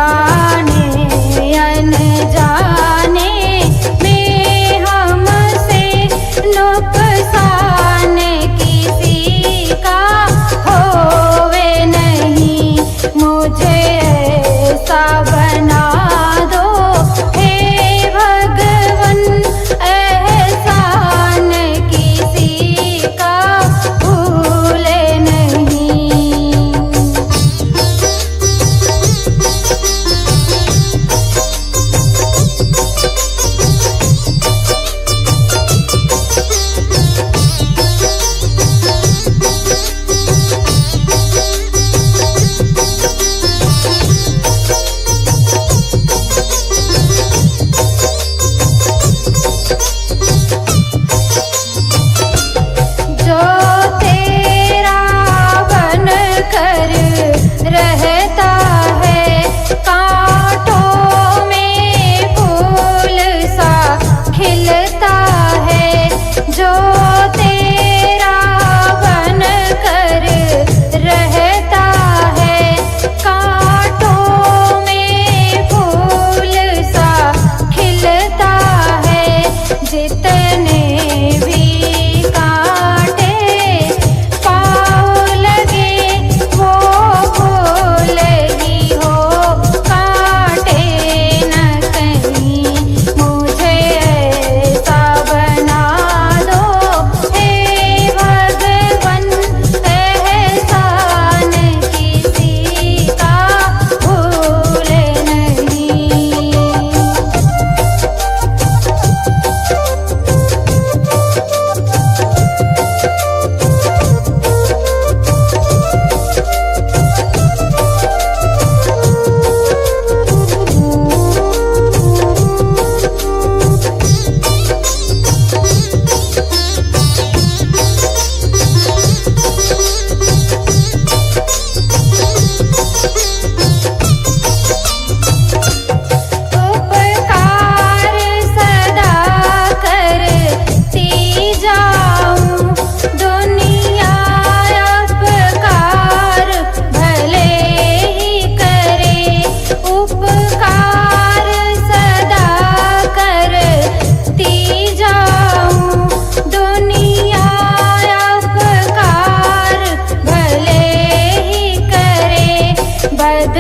जाने अनजाने में हमसे नुकसान किसी का होवे नहीं। मुझे ऐसा बना दो हे भगवन, एहसान किसी का भूले नहीं। जो तेरा बन कर रहता है, कांटों में फूल सा खिलता है। जो तेरा बन कर रहता है, कांटों में फूल सा खिलता है। जितने भी कांटे पाँव लगे वो फूल ही हो, कांटे न कहीं। मुझे ऐसा बना दो हे भगवन, एहसान किसी का भूले नहीं। उपकार सदा करती जाऊं, दुनिया अपकार भले ही करे। उपकार सदा करती जाऊं, दुनिया अपकार भले ही करे। बद